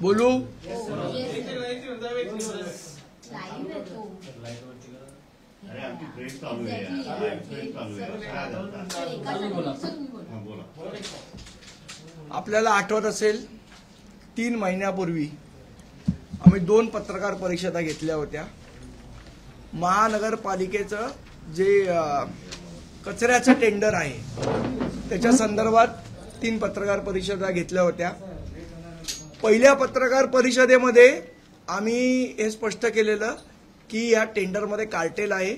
बोलू आपल्याला आठवत असेल 3 महिन्यापूर्वी आम्ही 2 पत्रकार परिषदा घेतल्या होत्या। महानगरपालिकेचं जे कचऱ्याचं टेंडर आहे त्याच्या संदर्भात 3 पत्रकार परिषदा घेतल्या होत्या। पहिल्या पत्रकार परिषदेमध्ये आम्ही हे स्पष्ट केलेलं की या टेंडरमध्ये कार्टेल आहे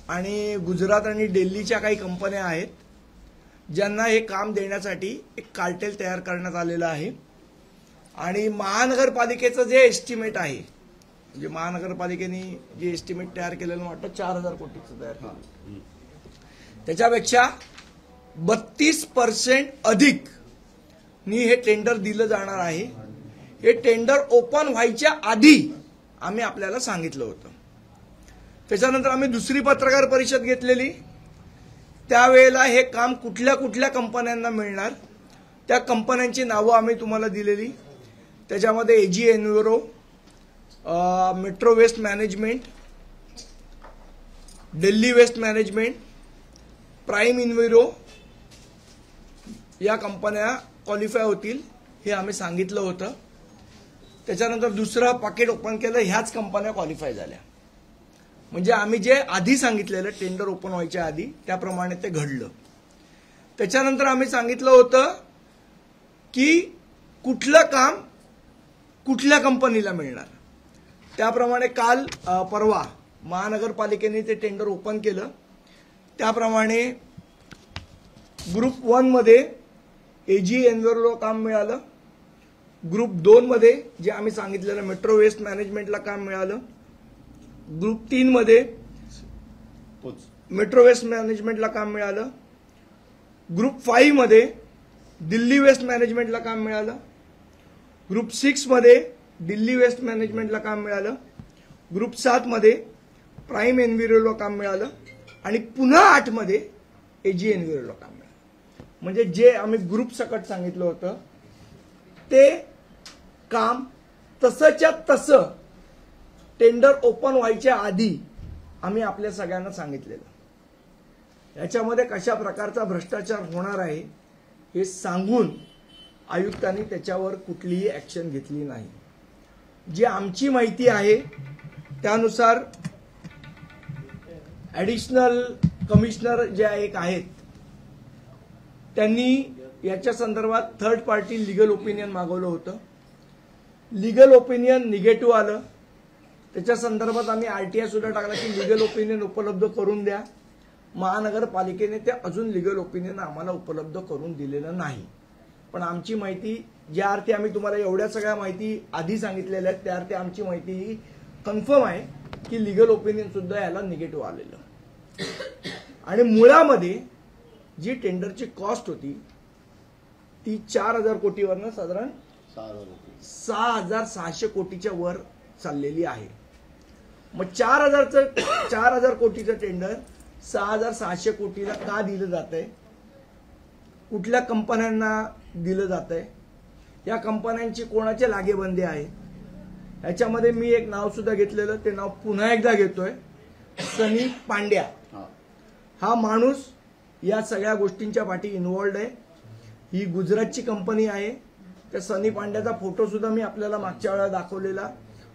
आणि गुजरात आणि दिल्लीच्या काही कंपन्या आहेत ज्यांना हे काम देण्यासाठी एक कार्टेल तयार करण्यात आलेलं आहे। आणि महानगरपालिकेचं जे एस्टिमेट आहे म्हणजे महानगरपालिकेने जे एस्टिमेट तयार केलेलं वाटतं 4000 कोटीचं तयार केलं, त्याच्यापेक्षा 32% अधिक नी हे टेंडर दिलं जाणार आहे। हे टेंडर ओपन व्हायच्या आधी आम्ही आपल्याला सांगितलं होतं। त्याच्यानंतर आम्ही दुसरी पत्रकार परिषद घेतलेली, त्यावेळेला हे काम कुठल्या कुठल्या कंपन्यांना मिळणार त्या कंपन्यांची नावं आम्ही तुम्हाला दिलेली। त्याच्यामध्ये AG Enviro, Metro Waste Management, Delhi Waste Management, Prime Enviro या कंपन्या क्वालिफाय होतील हे आम्ही सांगितलं होतं। त्याच्यानंतर दुसरं पाकिट ओपन केलं, ह्याच कंपन्या क्वालिफाय झाल्या। म्हणजे आम्ही जे आधी सांगितलेलं टेंडर ओपन व्हायच्या आधी त्याप्रमाणे ते घडलं। त्याच्यानंतर आम्ही सांगितलं होतं की कुठलं काम कुठल्या कंपनीला मिळणार, त्याप्रमाणे काल परवा महानगरपालिकेने ते टेंडर ओपन केलं। त्याप्रमाणे ग्रुप 1 मध्ये एजी एन्व्हिरोला काम मिळालं, ग्रुप 2 मध्ये जे आम्ही सांगितलेलं मेट्रो वेस्ट मॅनेजमेंटला काम मिळालं, ग्रुप 3 मध्ये मेट्रो वेस्ट मॅनेजमेंटला काम मिळालं, ग्रुप 5 मध्ये दिल्ली वेस्ट मॅनेजमेंटला काम मिळालं, ग्रुप 6 मध्ये दिल्ली वेस्ट मॅनेजमेंटला काम मिळालं, ग्रुप 7 मध्ये प्राईम एन्व्हिरोला काम मिळालं आणि पुन्हा 8 मध्ये एजी एन्व्हिरोला काम मिळालं। म्हणजे जे आम्ही ग्रुप सकट सांगितलं होतं ते काम तसंच्या तसं टेंडर ओपन व्हायच्या आधी आम्ही आपल्या सगळ्यांना सांगितलेलं। याच्यामध्ये कशा प्रकारचा भ्रष्टाचार होणार आहे हे सांगून आयुक्तांनी त्याच्यावर कुठलीही ऍक्शन घेतली नाही। जी आमची माहिती आहे त्यानुसार ऍडिशनल कमिशनर जे एक आहेत त्यांनी याच्या संदर्भात थर्ड पार्टी लीगल ओपिनियन मागवलं होतं। लीगल ओपिनियन निगेटिव्ह आलं, त्याच्या संदर्भात आम्ही आरटीआय सुद्धा टाकला की लीगल ओपिनियन उपलब्ध करून द्या। महानगरपालिकेने ते अजून लीगल ओपिनियन आम्हाला उपलब्ध करून दिलेलं नाही। पण आमची माहिती ज्या अर्थी आम्ही तुम्हाला एवढ्या सगळ्या माहिती आधी सांगितलेल्या आहेत त्या अर्थी आमची माहिती ही कन्फर्म आहे की लीगल ओपिनियन सुद्धा याला निगेटिव्ह आलेलं। आणि मुळामध्ये जी टेंडरची कॉस्ट होती ती 4000 कोटीवरनं साधारण 6600 कोटीच्या वर चाललेली आहे। मग 4000 कोटीचं टेंडर 6600 कोटीला का दिलं जातंय, कुठल्या कंपन्यांना दिलं जातंय, या कंपन्यांची कोणाचे लागेबंदे आहे, याच्यामध्ये मी एक नाव सुद्धा घेतलेलं, ते नाव पुन्हा एकदा घेतोय, सनी पांड्या। हा माणूस या सगळ्या गोष्टींच्या पाठी इन्व्हॉल्ड आहे। ही गुजरातची कंपनी आहे। त्या सनी पांड्याचा फोटो सुद्धा मी आपल्याला मागच्या वेळेला दाखवलेला,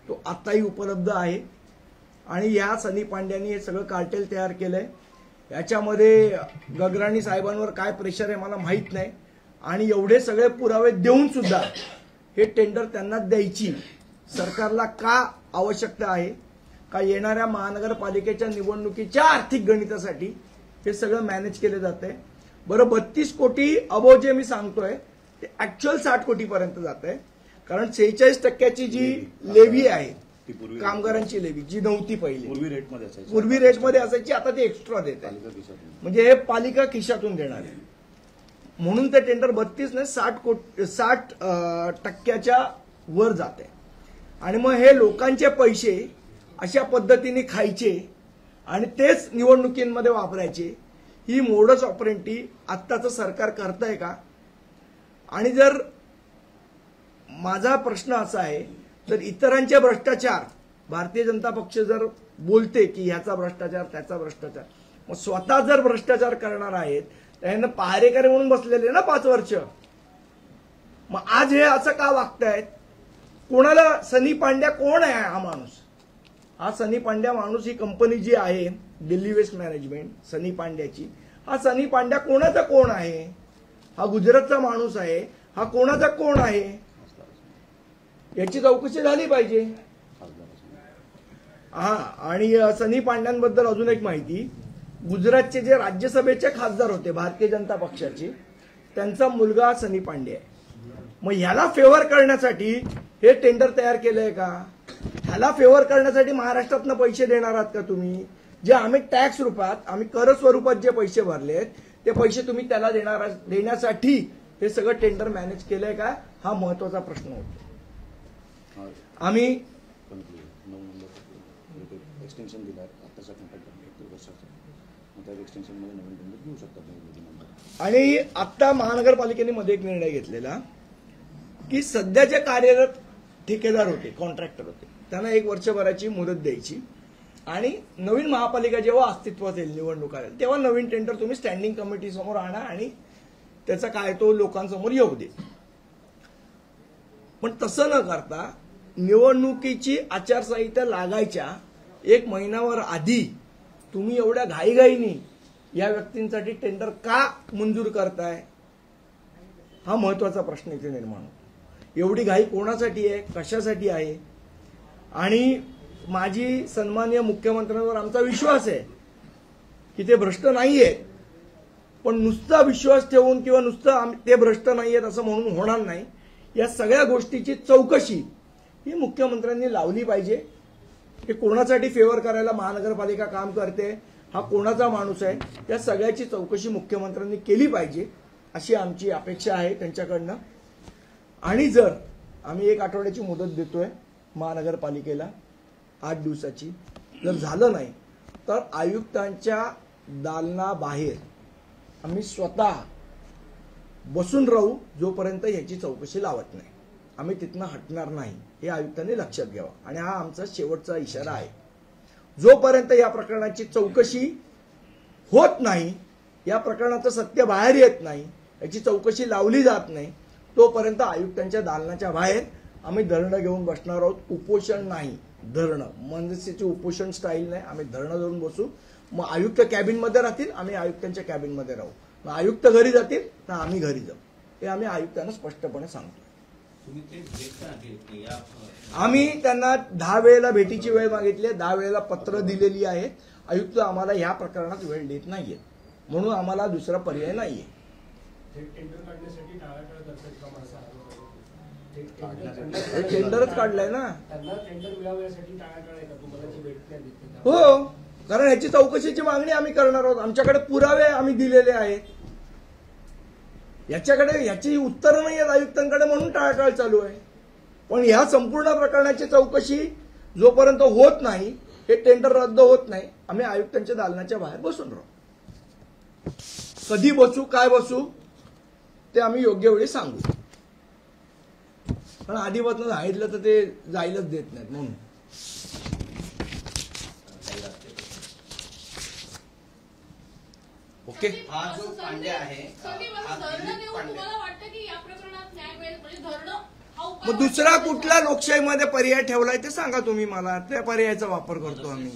तो आताही उपलब्ध आहे। आणि या सनी पांड्यानी हे सगळं कार्टेल तयार केलंय। याच्यामध्ये गगराणी साहेबांवर काय प्रेशर आहे मला माहित नाही। आणि एवढे सगळे पुरावे देऊन सुद्धा हे टेंडर त्यांना द्यायची सरकारला का आवश्यकता आहे का? येणाऱ्या महानगरपालिकेच्या निवडणुकीच्या आर्थिक गणितासाठी हे सगळं मॅनेज केले जाते। बरं 32 कोटी अबो जे मी सांगतोय ते ऍक्च्युअल 60 कोटीपर्यंत जात आहे, कारण 46% जी लेव्ही आहे कामगारांची लेव्ही जी नव्हती पहिली, पूर्वी रेटमध्ये असायची, आता ती एक्स्ट्रा देत आहे। म्हणजे हे पालिका खिशातून देणार आहे म्हणून ते टेंडर 32 नाही 60% वर जाते। आणि मग हे लोकांचे पैसे अशा पद्धतीने खायचे आणि तेच निवडणुकीमध्ये वापरायचे, ही मोडस ऑपरेंटी आत्ताचं सरकार करतंय का? आणि जर माझा प्रश्न असा आहे, तर इतरांचे भ्रष्टाचार भारतीय जनता पक्ष जर बोलते की ह्याचा भ्रष्टाचार त्याचा भ्रष्टाचार, मग स्वतः जर भ्रष्टाचार करणार आहेत त्यांना पहारेकरी म्हणून बसलेले ना 5 वर्ष, मग आज हे असं का वागतायत? कोणाला सनी पांड्या कोण आहे हा माणूस? हा सनी पांड्या माणूस, ही कंपनी जी आहे दिल्ली वेस्ट मॅनेजमेंट सनी पांड्याची, हा सनी पांड्या कोणाचा कोण आहे? हा गुजरातचा माणूस आहे, हा कोणाचा कोण आहे? याची चौकशी झाली पाहिजे. हा, आणि सनी पांड्यांबद्दल अजून एक माहिती, गुजरातचे जे राज्यसभेचे खासदार होते भारतीय जनता पक्षाचे, त्यांचा मुलगा सनी पांडे आहे. मग ह्याला फेवर करण्यासाठी हे टेंडर तयार केलंय का? ह्याला फेवर करण्यासाठी महाराष्ट्रातनं पैसे देणार आहात का तुम्ही? जे आम्ही टॅक्स रूपात, आम्ही कर स्वरूपात जे पैसे भरलेत ते पैसे तुम्ही त्याला देण्यासाठी हे सगळं टेंडर मॅनेज केलंय का? हा महत्वाचा प्रश्न होतो. आम्ही एक्सटेन्शन दिला आताचा कॉन्ट्रॅक्ट 1 वर्षाचा, मग त्या एक्सटेन्शनमध्ये नवीन टेंडर घेऊ शकतात. आणि आता महानगरपालिकेने मध्ये एक निर्णय घेतलेला की सध्याचे कार्यरत ठेकेदार होते, कॉन्ट्रॅक्टर होते, त्यांना 1 वर्षभराची मुदत द्यायची आणि नवीन महापालिका जेव्हा अस्तित्वात येईल, निवडणूक आल्या तेव्हा नवीन टेंडर तुम्ही स्टँडिंग कमिटी समोर आणा आणि त्याचा काय तो लोकांसमोर येऊ दे. पण तसं न करता निवडणुकीची आचारसंहिता लागायच्या 1 महिन्यावर आधी तुम्ही एवढ्या घाईघाईनी या व्यक्तींसाठी टेंडर का मंजूर करताय? हा महत्वाचा प्रश्न इथे निर्माण होतो. एवढी घाई कोणासाठी आहे, कशासाठी आहे? आणि माझी सन्माननीय मुख्यमंत्र्यांवर आमचा विश्वास आहे की ते भ्रष्ट नाहीये, पण नुसता विश्वास ठेवून किंवा नुसतं ते भ्रष्ट नाहीयेत असं म्हणून होणार नाही. या सगळ्या गोष्टीची चौकशी ही मुख्यमंत्र्यांनी लावली पाहिजे. हे कोणासाठी फेवर करायला महानगरपालिका काम करते, हा कोणाचा माणूस आहे, या सगळ्याची चौकशी मुख्यमंत्र्यांनी केली पाहिजे अशी आमची अपेक्षा आहे त्यांच्याकडनं. आणि जर आम्ही 1 आठवड्याची मुदत देतोय महानगरपालिकेला 8 दिवसाची, जर झालं नाही तर आयुक्तांच्या दालनाबाहेर आम्ही स्वतः बसून राहू जोपर्यंत याची चौकशी लावत नाही. आम्ही तिथनं हटणार नाही हे आयुक्तांनी लक्षात घ्यावं. आणि हा आमचा शेवटचा इशारा आहे. जोपर्यंत या प्रकरणाची चौकशी होत नाही, या प्रकरणाचं सत्य बाहेर येत नाही, याची चौकशी लावली जात नाही, तोपर्यंत आयुक्तांच्या दालनाच्या बाहेर आम्ही धरणं घेऊन बसणार आहोत. उपोषण नाही, धरणं. मनसेची उपोषण स्टाईल नाही, आम्ही धरणं धरून बसू. मग आयुक्त कॅबिनमध्ये राहतील, आम्ही आयुक्तांच्या कॅबिनमध्ये राहू. मग आयुक्त घरी जातील ना आम्ही घरी जाऊ, हे आम्ही आयुक्तांना स्पष्टपणे सांगतो. आम्ही त्यांना 10 वेळेला भेटीची वेळ मागितली, 10 वेळेला पत्र दिलेली आहेत. आयुक्त आम्हाला ह्या प्रकरणात वेळ देत नाहीये, म्हणून आम्हाला दुसरा पर्याय नाहीये. टेंडरच काढलाय ना. हो, कारण ह्याची चौकशीची मागणी आम्ही करणार आहोत. आमच्याकडे पुरावे आम्ही दिलेले आहेत. याची उत्तरं नाही आहेत आयुक्तांकडे, म्हणून टाळाटाळ चालू आहे. पण ह्या संपूर्ण प्रकरणाची चौकशी जोपर्यंत होत नाही, हे टेंडर रद्द होत नाही, आम्ही आयुक्तांच्या दालनाच्या बाहेर बसून राहू. कधी बसू, काय बसू ते आम्ही योग्य वेळी सांगू. पण आधीपासून सांगितलं तर ते जायलाच देत नाहीत म्हणून. ओके. हा जो पांड्या आहे, मग दुसरा कुठला लोकशाहीमध्ये पर्याय ठेवलाय ते सांगा तुम्ही मला, त्या पर्यायाचा वापर करतो आम्ही.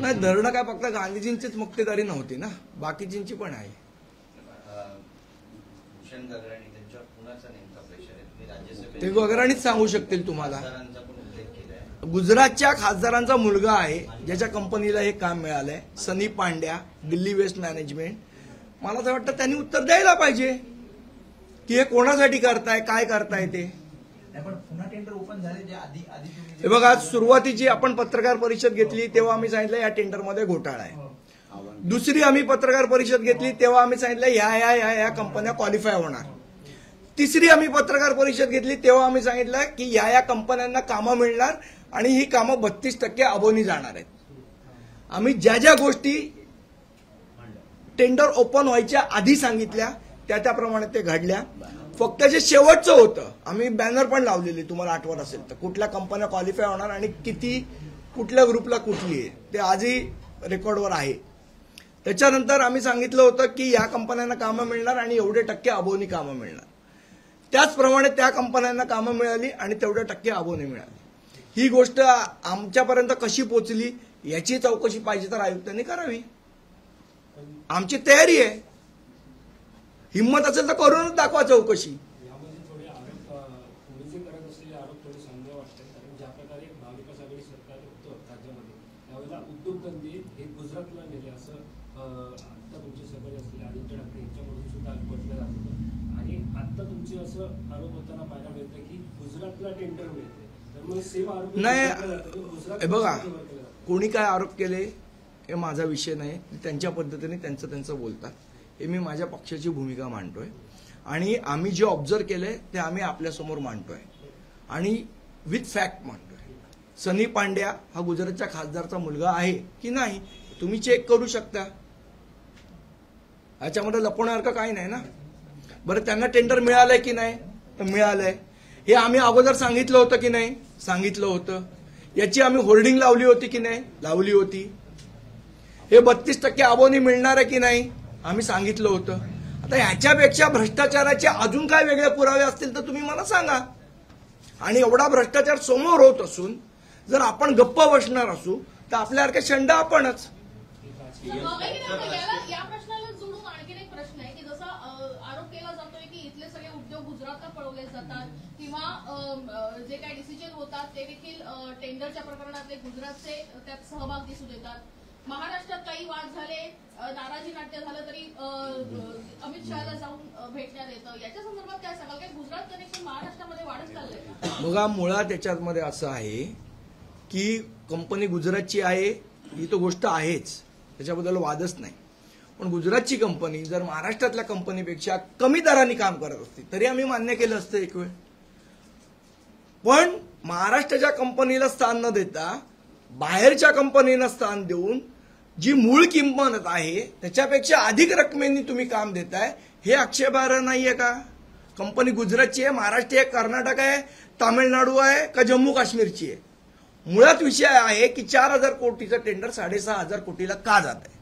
नाही, धरणं काय फक्त गांधीजींचीच मुक्तेदारी नव्हती ना, बाकीचींची पण आहे. ते वगैरेच सांगू शकतील तुम्हाला. गुजरातच्या खासदारांचा मुलगा आहे ज्याच्या कंपनीला हे काम मिळालंय, सनी पांड्या, दिल्ली वेस्ट मॅनेजमेंट. मला असं वाटतं त्यांनी उत्तर द्यायला पाहिजे की हे कोणासाठी करताय, काय करताय ते. पण पुन्हा टेंडर ओपन झाले जे आधी हे बघा, सुरुवातीची आपण पत्रकार परिषद घेतली तेव्हा आम्ही सांगितलं या टेंडरमध्ये घोटाळा आहे. दुसरी आम्ही पत्रकार परिषद घेतली तेव्हा आम्ही सांगितलं या कंपन्या क्वालिफाय होणार. तिसरी आम्ही पत्रकार परिषद घेतली तेव्हा आम्ही सांगितलं की या कंपन्यांना कामं मिळणार आणि ही कामं 32% अबोनी जाणार आहेत. आम्ही ज्या ज्या गोष्टी टेंडर ओपन व्हायच्या आधी सांगितल्या त्याप्रमाणे ते घडल्या. फक्त जे शेवटचं होतं, आम्ही बॅनर पण लावलेली, तुम्हाला आठवत असेल तर, कुठल्या कंपन्या क्वालिफाय होणार आणि किती कुठल्या ग्रुपला कुठली आहे ते आजही रेकॉर्डवर आहे. त्याच्यानंतर आम्ही सांगितलं होतं की या कंपन्यांना कामं मिळणार आणि एवढे टक्के अबोनी कामं मिळणार. त्याचप्रमाणे त्या कंपन्यांना कामं मिळाली आणि तेवढे टक्के अबोनी मिळाली. ही गोष्ट आमच्यापर्यंत कशी पोहोचली याची चौकशी पाहिजे तर आयुक्तांनी करावी. आमची तयारी आहे, हिंमत असेल तर करूनच दाखवा चौकशी. यामध्ये थोडे आरोप पोलिस करत असलेले आरोप थोडे संदेह वाटतात. कारण ज्या प्रकारे महाविकास आघाडी सरकार होतं राज्यामध्ये त्यावेळेला उद्योगधंदे हे गुजरातला नेले असं आता तुमचे सहकारी असलेले आदित्य ठाकरे यांच्यामधून सुद्धा म्हटलं जात होतं. आणि आता तुमचे असं आरोप होताना पाहायला मिळतं की गुजरातला टेंडर मिळते, त्यामुळे सेम आरोप नाही, गुजरात हे बघा, कोणी काय आरोप केले हे माझा विषय नाही. त्यांच्या पद्धतीने त्यांचं बोलतात. हे मी माझ्या पक्षाची भूमिका मांडतोय आणि आम्ही जे ऑब्झर्व केलंय ते आम्ही आपल्यासमोर मांडतोय आणि विथ फॅक्ट मांडतोय. सनी पांड्या हा गुजरातच्या खासदारचा मुलगा आहे की नाही तुम्ही चेक करू शकता. याच्यामध्ये लपवण्यासारखं काही नाही ना. बरं, त्यांना टेंडर मिळालंय की नाही तर मिळालंय. हे आम्ही अगोदर सांगितलं होतं की नाही, सांगितलं होतं. याची आम्ही होर्डिंग लावली होती की नाही, लावली होती. हे 32% अबोनी मिळणार आहे की नाही आम्ही सांगितलं होतं. आता ह्याच्यापेक्षा भ्रष्टाचाराचे अजून काय वेगळे पुरावे असतील तर तुम्ही मला सांगा. आणि एवढा भ्रष्टाचार समोर होत असून जर आपण गप्प बसणार असू तर आपल्यासारखे शंड आपणच. या प्रश्नाला जोडून आणखीन एक प्रश्न आहे की जसा आरोप केला जातोय की इथले सगळे उद्योग गुजरातला पळवले जातात किंवा जे काही डिसिजन होतात ते देखील टेंडरच्या प्रकरणातले गुजरातचे त्यात सहभाग दिसून येतात. महाराष्ट्रात काही वाद झाले, नाराजी नाट्य झालं तरी अमित शहाला जाऊन भेटण्यात येतं. याच्या संदर्भात काय सांगाल? काय गुजरात कनेक्शन महाराष्ट्रामध्ये वाढत चाललंय? बघा, मुळात त्याच्यामध्ये असं आहे की कंपनी गुजरातची आहे ही तो गोष्ट आहेच, त्याच्याबद्दल वादच नाही. पण गुजरातची कंपनी जर महाराष्ट्रातल्या कंपनीपेक्षा कमी दराने काम करत असती तरी आम्ही मान्य केलं असतं एक वेळ. पण महाराष्ट्राच्या कंपनीला स्थान न देता बाहेरच्या कंपनीला स्थान देऊन जी मूळ किंमत आहे त्याच्यापेक्षा अधिक रकमेने तुम्ही काम देताय, हे आक्षेपार्ह नाहीये का? कंपनी गुजरातची आहे, महाराष्ट्र आहे, कर्नाटक आहे, तामिळनाडू आहे का जम्मू काश्मीरची आहे? मुळात विषय आहे की 4,000 कोटीचं टेंडर 6,500 कोटीला का जात आहे?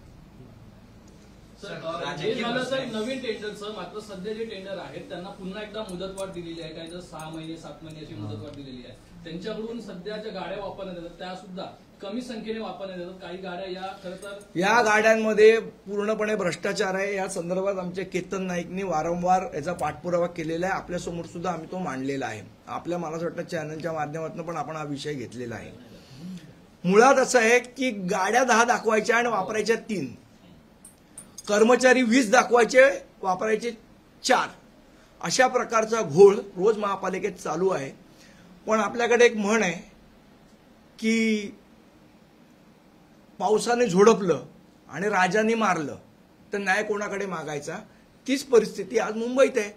हे झालं तर नवीन टेंडरचं. मात्र सध्या जे टेंडर आहेत त्यांना पुन्हा एकदा मुदतवाढ दिलेली आहे. काही जर 6 महिने 7 महिने अशी मुदतवाढ दिलेली आहे. त्यांच्याकडून सध्या ज्या गाड्या वापरण्यात येतात त्या सुद्धा कमी संख्येने वापरण्यात येतात. काही गाड्या या खरं तर या गाड्यांमध्ये पूर्णपणे भ्रष्टाचार आहे. या संदर्भात आमचे केतन नाईकनी वारंवार याचा पाठपुरावा केलेला आहे. आपल्यासमोर सुद्धा आम्ही तो मांडलेला आहे. आपल्या मला असं वाटतं चॅनलच्या माध्यमातून पण आपण हा विषय घेतलेला आहे. मुळात असं आहे की गाड्या 10 दाखवायच्या आणि वापरायच्या 3, कर्मचारी 20 दाखवायचे वापरायचे 4, अशा प्रकारचा घोळ रोज महापालिकेत चालू आहे. पण आपल्याकडे एक म्हण आहे की पावसाने झोडपलं आणि राजाने मारलं तर न्याय कोणाकडे मागायचा. तीच परिस्थिती आज मुंबईत आहे.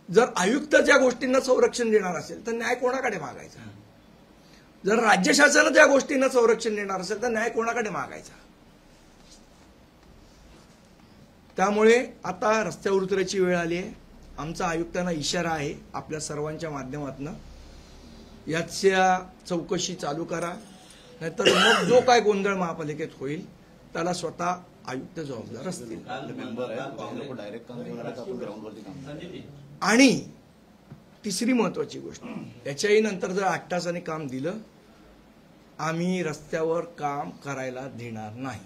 जर आयुक्त ज्या गोष्टींना संरक्षण देणार असेल तर न्याय कोणाकडे मागायचा? जर राज्य शासन ज्या गोष्टींना संरक्षण देणार असेल तर न्याय कोणाकडे मागायचा? त्यामुळे आता रस्त्यावर उतरायची वेळ आली आहे. आमचा आयुक्तांना इशारा आहे आपल्या सर्वांच्या माध्यमातून, याच्या चौकशी चालू करा, नाहीतर मग जो काय गोंधळ महापालिकेत होईल त्याला स्वतः आयुक्त जबाबदार असतील. आणि तिसरी महत्वाची गोष्ट, याच्याही नंतर जर 8 तासांनी काम दिलं, आम्ही रस्त्यावर काम करायला देणार नाही,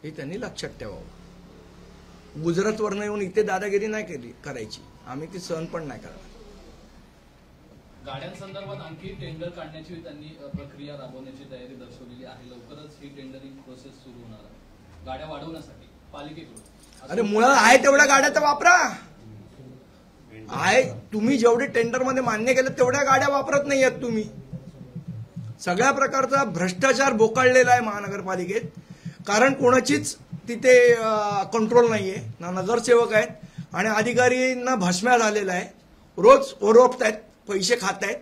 हे त्यांनी लक्षात ठेवावं. गुजरातवरनं येऊन इथे दादागिरी नाही करायची, आम्ही ती सहन पण नाही करणार. गाड्यांसंदर्भात आणखी टेंडर काढण्याची त्यांनी प्रक्रिया राबवण्याची तयारी दर्शवलेली आहे. लवकरच ही टेंडरिंग प्रोसेस सुरू होणार आहे गाड्या वाढवण्यासाठी पालिकेकडून. अरे मुळात आहे तेवढ्या गाड्या तर वापरा. आहे तुम्ही जेवढे टेंडरमध्ये मान्य केलं तेवढ्या गाड्या वापरत नाही आहेत तुम्ही. सगळ्या प्रकारचा भ्रष्टाचार बोकाळलेला आहे महानगरपालिकेत. कारण कोणाचीच तिथे कंट्रोल नाहीये, ना नगरसेवक आहेत आणि अधिकारींना भस्म्या झालेला आहे. रोज ओरडतायत, पैसे खात आहेत.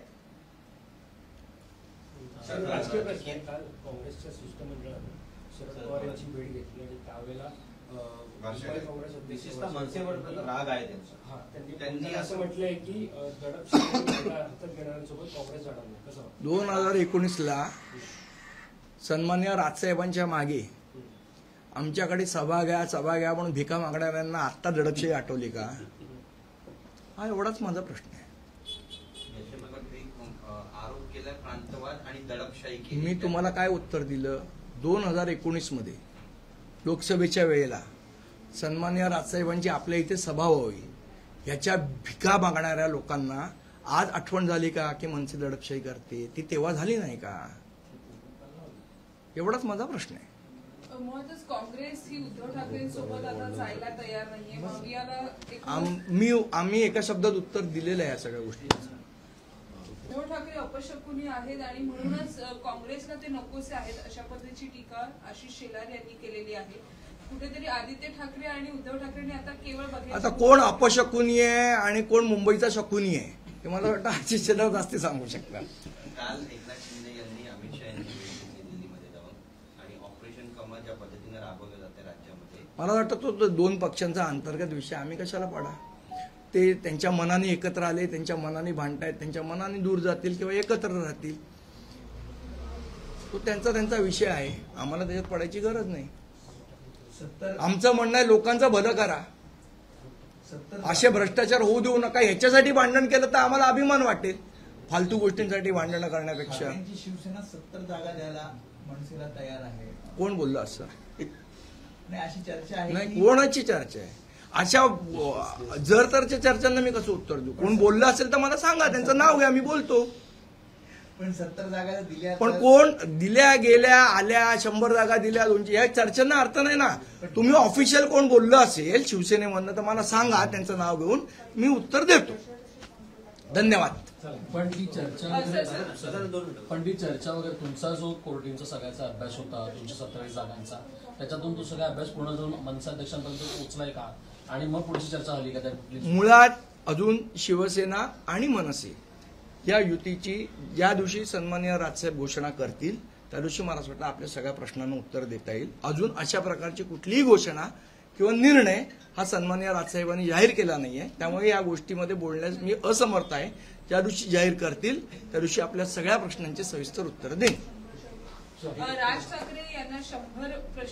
राजकीय प्रश्न आहे. काल काँग्रेसच्या शिष्टमंडळाने शरद पवार यांची भेट घेतली आणि त्यावेळेला मुंबई काँग्रेस विशेषतः मनसेवर राग आहे त्यांचा. हा, त्यांनी त्यांनी असं म्हटलंय की दडपशाही हातात घेणाऱ्यांसोबत काँग्रेस जाणार नाही. कसं वाटतं? 2019ला सन्माननीय राजसाहेबांच्या मागे आमच्याकडे सभा घ्या म्हणून भिका मागणाऱ्यांना आत्ता दडपशाही आठवली का? हा एवढाच माझा प्रश्न आहे. आरोप केला प्रांतवाद आणि दडपशाही केली. मी तुम्हाला काय उत्तर दिलं? 2019 मध्ये लोकसभेच्या वेळेला सन्माननीय राजसाहेबांची आपल्या इथे सभा व्हावी याच्या भिका मागणाऱ्या लोकांना आज आठवण झाली का की मनसे दडपशाही करते? ती तेव्हा झाली नाही का? एवढाच माझा प्रश्न आहे. मुळातच काँग्रेस ही उद्धव ठाकरेंसोबत आता जायला तयार नाहीये. मग याला आम्ही एका शब्दात उत्तर दिलेलं आहे या सगळ्या गोष्टींचं. उद्धव ठाकरे अपशकुनी आहेत आणि म्हणूनच काँग्रेसला ते नकोसे आहेत अशा पद्धतीची टीका आशिष शेलार यांनी केलेली आहे. कुठेतरी आदित्य ठाकरे आणि उद्धव ठाकरेंनी आता केवळ आता कोण अपशकुनी आहे आणि कोण मुंबईचा शकुनी आहे ते मला वाटतं आशिष शेलार जास्त सांगू शकतात. काल एकनाथ शिंदे यांनी अमित शहा यांची भेट घेतली दिल्लीमध्ये जाऊन आणि ऑपरेशन कमळ ज्या पद्धतीने राबवलं जाते राज्यामध्ये. मला वाटतं तो 2 पक्षांचा अंतर्गत विषय आम्ही कशाला पाडा? ते त्यांच्या मनाने एकत्र आले, त्यांच्या मनाने भांडतायत, त्यांच्या मनाने दूर जातील किंवा एकत्र राहतील, तो त्यांचा विषय आहे. आम्हाला त्याच्यात पडायची गरज नाही. आमचं म्हणणं आहे लोकांचं भलं करा, असे भ्रष्टाचार होऊ देऊ नका. ह्याच्यासाठी भांडण केलं तर आम्हाला अभिमान वाटेल, फालतू गोष्टींसाठी भांडणं करण्यापेक्षा. ठाकरेंची शिवसेना 70 जागा द्यायला मनसेला तयार आहे. कोण बोललं असं? नाही अशी चर्चा आहे. नाही, कोणाची चर्चा आहे? अशा जर तरच्या चर्चांना मी कसं उत्तर देऊ? कोण बोललं असेल तर मला सांगा, त्यांचं नाव घ्या, मी बोलतो. पण 70 जागा दिल्या पण कोण दिल्या, गेल्या, आल्या, 100 जागा दिल्या, 200, या चर्चांना अर्थ नाही ना. तुम्ही ऑफिशियल कोण बोललं असेल शिवसेनेमधनं तर मला सांगा, त्यांचं नाव घेऊन मी उत्तर देतो. धन्यवाद. पण ती चर्चा वगैरे तुमचा जो कोर्टींचा सगळ्याचा अभ्यास होता 227 जागांचा, त्याच्यातून तो सगळा अभ्यास पूर्ण जाऊन मनसे अध्यक्षांपर्यंत पोहोचलाय का? आणि मग पुढची चर्चा झाली का त्या? मुळात अजून शिवसेना आणि मनसे या युतीची ज्या दिवशी सन्माननीय राजसाहेब घोषणा करतील त्या दिवशी मला असं वाटतं आपल्या सगळ्या प्रश्नांना उत्तर देता येईल. अजून अशा प्रकारची कुठलीही घोषणा किंवा निर्णय हा सन्माननीय राजसाहेबांनी जाहीर केला नाहीये. त्यामुळे या गोष्टीमध्ये बोलण्यास मी असमर्थ आहे. ज्या दिवशी जाहीर करतील त्या दिवशी आपल्या सगळ्या प्रश्नांची सविस्तर उत्तर देईन. राज ठाकरे यांना 100